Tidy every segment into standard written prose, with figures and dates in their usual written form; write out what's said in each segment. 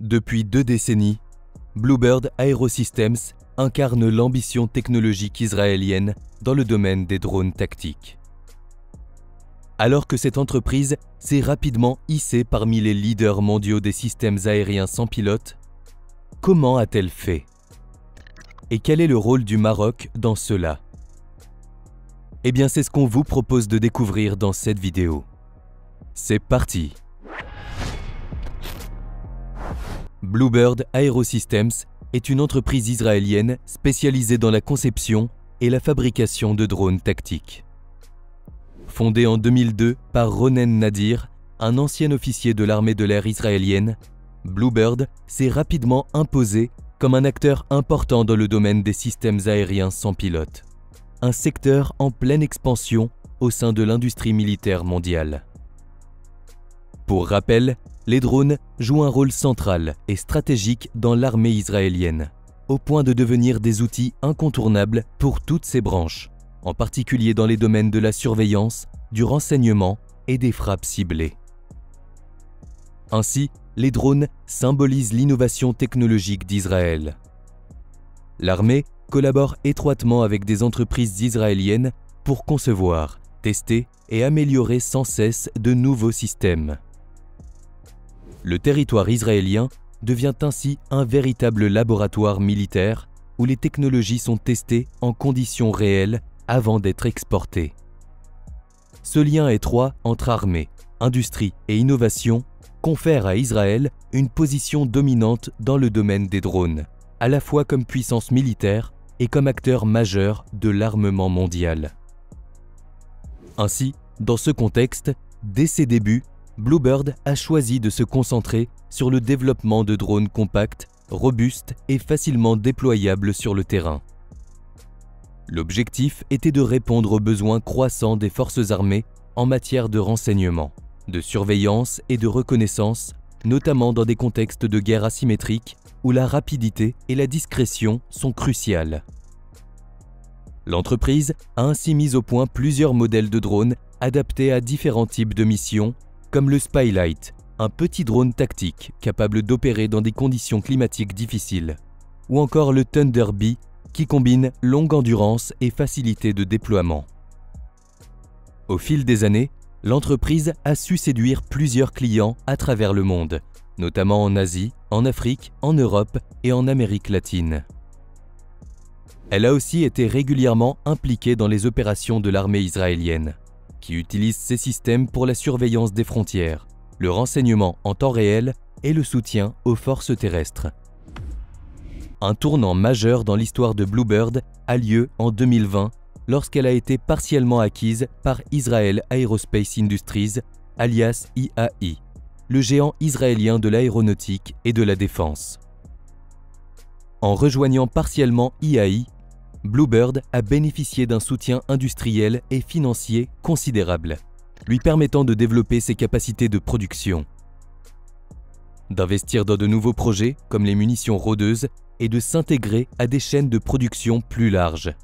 Depuis 2 décennies, Bluebird Aerosystems incarne l'ambition technologique israélienne dans le domaine des drones tactiques. Alors que cette entreprise s'est rapidement hissée parmi les leaders mondiaux des systèmes aériens sans pilote, comment a-t-elle fait? Et quel est le rôle du Maroc dans cela? Eh bien, c'est ce qu'on vous propose de découvrir dans cette vidéo. C'est parti! Bluebird Aerosystems est une entreprise israélienne spécialisée dans la conception et la fabrication de drones tactiques. Fondée en 2002 par Ronen Nadir, un ancien officier de l'armée de l'air israélienne, Bluebird s'est rapidement imposé comme un acteur important dans le domaine des systèmes aériens sans pilote, un secteur en pleine expansion au sein de l'industrie militaire mondiale. Pour rappel, les drones jouent un rôle central et stratégique dans l'armée israélienne, au point de devenir des outils incontournables pour toutes ses branches, en particulier dans les domaines de la surveillance, du renseignement et des frappes ciblées. Ainsi, les drones symbolisent l'innovation technologique d'Israël. L'armée collabore étroitement avec des entreprises israéliennes pour concevoir, tester et améliorer sans cesse de nouveaux systèmes. Le territoire israélien devient ainsi un véritable laboratoire militaire où les technologies sont testées en conditions réelles avant d'être exportées. Ce lien étroit entre armée, industrie et innovation confère à Israël une position dominante dans le domaine des drones, à la fois comme puissance militaire et comme acteur majeur de l'armement mondial. Ainsi, dans ce contexte, dès ses débuts, Bluebird a choisi de se concentrer sur le développement de drones compacts, robustes et facilement déployables sur le terrain. L'objectif était de répondre aux besoins croissants des forces armées en matière de renseignement, de surveillance et de reconnaissance, notamment dans des contextes de guerre asymétrique où la rapidité et la discrétion sont cruciales. L'entreprise a ainsi mis au point plusieurs modèles de drones adaptés à différents types de missions, comme le Spylight, un petit drone tactique capable d'opérer dans des conditions climatiques difficiles, ou encore le Thunder Bee, qui combine longue endurance et facilité de déploiement. Au fil des années, l'entreprise a su séduire plusieurs clients à travers le monde, notamment en Asie, en Afrique, en Europe et en Amérique latine. Elle a aussi été régulièrement impliquée dans les opérations de l'armée israélienne, qui utilise ces systèmes pour la surveillance des frontières, le renseignement en temps réel et le soutien aux forces terrestres. Un tournant majeur dans l'histoire de Bluebird a lieu en 2020 lorsqu'elle a été partiellement acquise par Israel Aerospace Industries, alias IAI, le géant israélien de l'aéronautique et de la défense. En rejoignant partiellement IAI, Bluebird a bénéficié d'un soutien industriel et financier considérable, lui permettant de développer ses capacités de production, d'investir dans de nouveaux projets comme les munitions rôdeuses et de s'intégrer à des chaînes de production plus larges.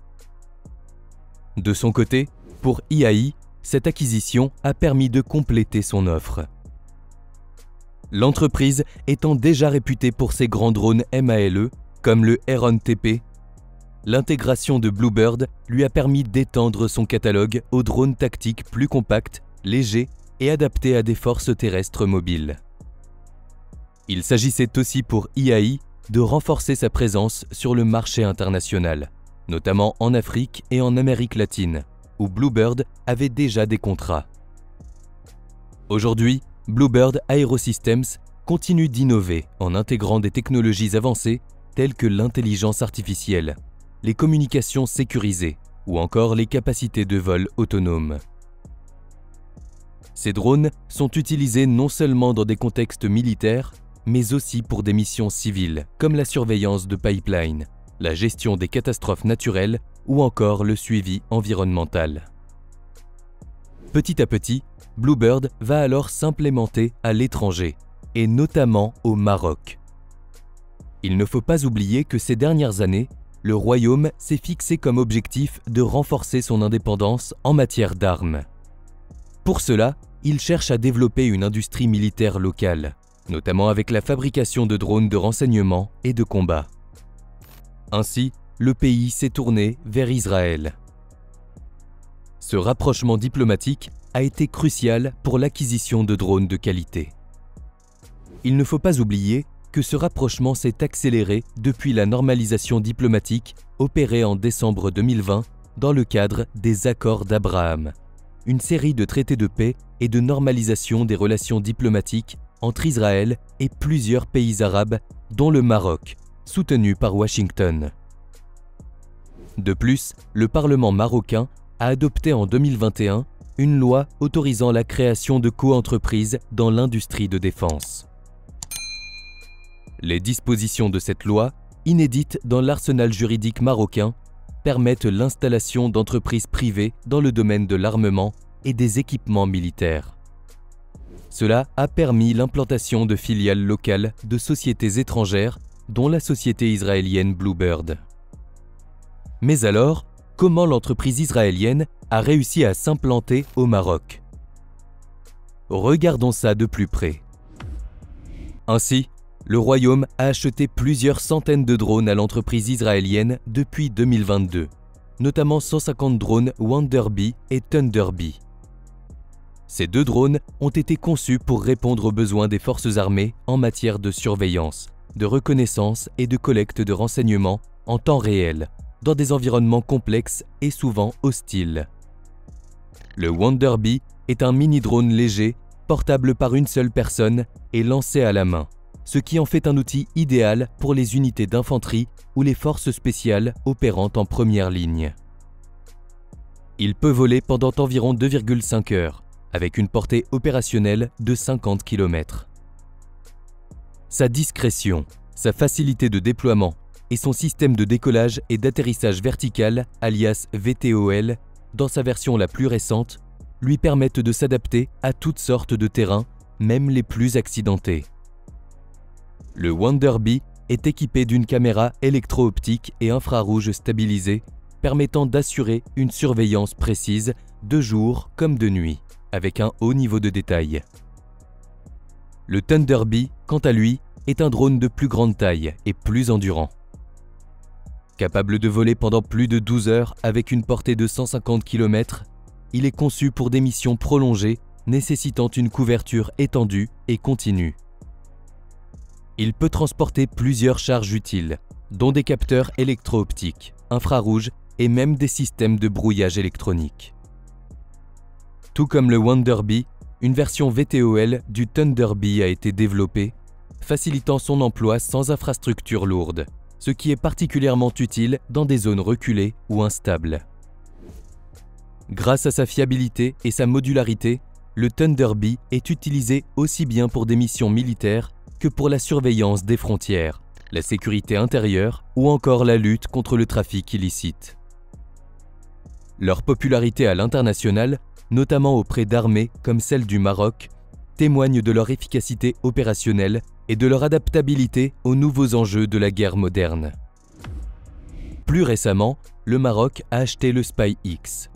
De son côté, pour IAI, cette acquisition a permis de compléter son offre. L'entreprise étant déjà réputée pour ses grands drones MALE, comme le Heron TP, l'intégration de Bluebird lui a permis d'étendre son catalogue aux drones tactiques plus compacts, légers et adaptés à des forces terrestres mobiles. Il s'agissait aussi pour IAI de renforcer sa présence sur le marché international, notamment en Afrique et en Amérique latine, où Bluebird avait déjà des contrats. Aujourd'hui, Bluebird Aerosystems continue d'innover en intégrant des technologies avancées telles que l'intelligence artificielle, les communications sécurisées ou encore les capacités de vol autonomes. Ces drones sont utilisés non seulement dans des contextes militaires, mais aussi pour des missions civiles, comme la surveillance de pipelines, la gestion des catastrophes naturelles ou encore le suivi environnemental. Petit à petit, Bluebird va alors s'implémenter à l'étranger, et notamment au Maroc. Il ne faut pas oublier que ces dernières années, le Royaume s'est fixé comme objectif de renforcer son indépendance en matière d'armes. Pour cela, il cherche à développer une industrie militaire locale, notamment avec la fabrication de drones de renseignement et de combat. Ainsi, le pays s'est tourné vers Israël. Ce rapprochement diplomatique a été crucial pour l'acquisition de drones de qualité. Il ne faut pas oublier que ce rapprochement s'est accéléré depuis la normalisation diplomatique opérée en décembre 2020 dans le cadre des accords d'Abraham, une série de traités de paix et de normalisation des relations diplomatiques entre Israël et plusieurs pays arabes, dont le Maroc, soutenu par Washington. De plus, le Parlement marocain a adopté en 2021 une loi autorisant la création de coentreprises dans l'industrie de défense. Les dispositions de cette loi, inédites dans l'arsenal juridique marocain, permettent l'installation d'entreprises privées dans le domaine de l'armement et des équipements militaires. Cela a permis l'implantation de filiales locales de sociétés étrangères, dont la société israélienne Bluebird. Mais alors, comment l'entreprise israélienne a réussi à s'implanter au Maroc? Regardons ça de plus près. Ainsi, le Royaume a acheté plusieurs centaines de drones à l'entreprise israélienne depuis 2022, notamment 150 drones Wonderbee et Thunderbee. Ces deux drones ont été conçus pour répondre aux besoins des forces armées en matière de surveillance, de reconnaissance et de collecte de renseignements en temps réel, dans des environnements complexes et souvent hostiles. Le Wonderbee est un mini-drone léger, portable par une seule personne et lancé à la main, ce qui en fait un outil idéal pour les unités d'infanterie ou les forces spéciales opérant en première ligne. Il peut voler pendant environ 2,5 heures, avec une portée opérationnelle de 50 km. Sa discrétion, sa facilité de déploiement et son système de décollage et d'atterrissage vertical, alias VTOL, dans sa version la plus récente, lui permettent de s'adapter à toutes sortes de terrains, même les plus accidentés. Le Wonderbee est équipé d'une caméra électro-optique et infrarouge stabilisée, permettant d'assurer une surveillance précise de jour comme de nuit, avec un haut niveau de détail. Le Thunderbee, quant à lui, est un drone de plus grande taille et plus endurant. Capable de voler pendant plus de 12 heures avec une portée de 150 km, il est conçu pour des missions prolongées nécessitant une couverture étendue et continue. Il peut transporter plusieurs charges utiles, dont des capteurs électro-optiques, infrarouges et même des systèmes de brouillage électronique. Tout comme le Wonderbee, une version VTOL du Thunderbee a été développée, facilitant son emploi sans infrastructure lourde, ce qui est particulièrement utile dans des zones reculées ou instables. Grâce à sa fiabilité et sa modularité, le Thunderbee est utilisé aussi bien pour des missions militaires que pour la surveillance des frontières, la sécurité intérieure ou encore la lutte contre le trafic illicite. Leur popularité à l'international, notamment auprès d'armées comme celle du Maroc, témoigne de leur efficacité opérationnelle et de leur adaptabilité aux nouveaux enjeux de la guerre moderne. Plus récemment, le Maroc a acheté le SPY-X.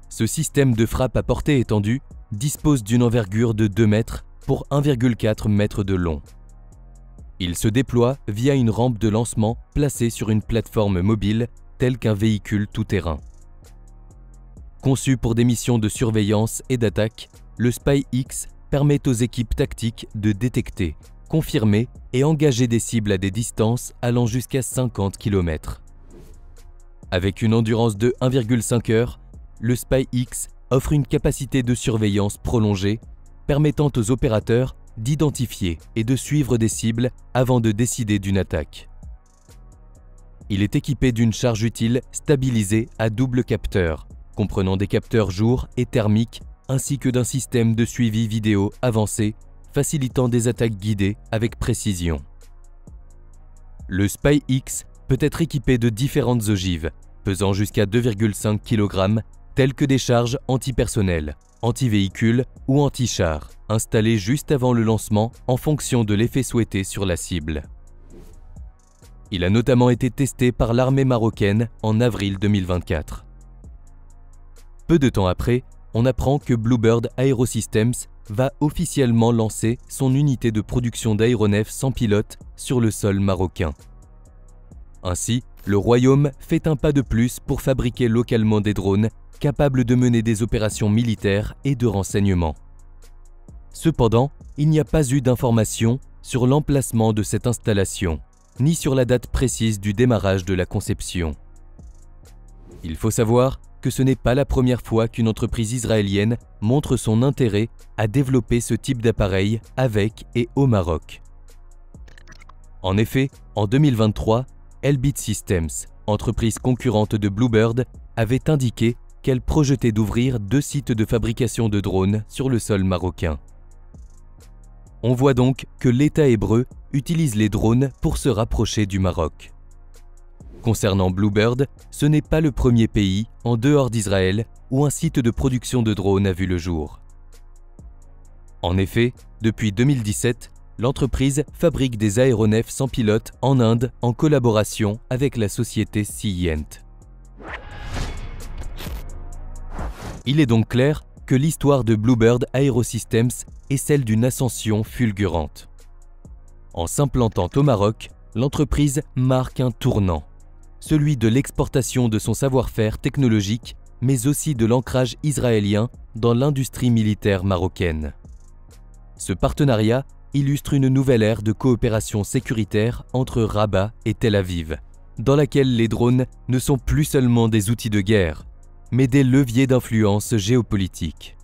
Ce système de frappe à portée étendue dispose d'une envergure de 2 mètres pour 1,4 mètre de long. Il se déploie via une rampe de lancement placée sur une plateforme mobile telle qu'un véhicule tout-terrain. Conçu pour des missions de surveillance et d'attaque, le SPY-X permet aux équipes tactiques de détecter, confirmer et engager des cibles à des distances allant jusqu'à 50 km. Avec une endurance de 1,5 heures, le SPY-X offre une capacité de surveillance prolongée, permettant aux opérateurs d'identifier et de suivre des cibles avant de décider d'une attaque. Il est équipé d'une charge utile stabilisée à double capteur, comprenant des capteurs jour et thermiques, ainsi que d'un système de suivi vidéo avancé, facilitant des attaques guidées avec précision. Le SPY-X peut être équipé de différentes ogives, pesant jusqu'à 2,5 kg, telles que des charges antipersonnelles, anti-véhicules ou anti-chars, installées juste avant le lancement en fonction de l'effet souhaité sur la cible. Il a notamment été testé par l'armée marocaine en avril 2024. Peu de temps après, on apprend que Bluebird Aerosystems va officiellement lancer son unité de production d'aéronefs sans pilote sur le sol marocain. Ainsi, le royaume fait un pas de plus pour fabriquer localement des drones capables de mener des opérations militaires et de renseignement. Cependant, il n'y a pas eu d'informations sur l'emplacement de cette installation, ni sur la date précise du démarrage de la conception. Il faut savoir que ce n'est pas la première fois qu'une entreprise israélienne montre son intérêt à développer ce type d'appareil avec et au Maroc. En effet, en 2023, Elbit Systems, entreprise concurrente de Bluebird, avait indiqué qu'elle projetait d'ouvrir 2 sites de fabrication de drones sur le sol marocain. On voit donc que l'État hébreu utilise les drones pour se rapprocher du Maroc. Concernant Bluebird, ce n'est pas le premier pays, en dehors d'Israël, où un site de production de drones a vu le jour. En effet, depuis 2017, l'entreprise fabrique des aéronefs sans pilote en Inde en collaboration avec la société Scient. Il est donc clair que l'histoire de Bluebird Aerosystems est celle d'une ascension fulgurante. En s'implantant au Maroc, l'entreprise marque un tournant, celui de l'exportation de son savoir-faire technologique, mais aussi de l'ancrage israélien dans l'industrie militaire marocaine. Ce partenariat illustre une nouvelle ère de coopération sécuritaire entre Rabat et Tel Aviv, dans laquelle les drones ne sont plus seulement des outils de guerre, mais des leviers d'influence géopolitique.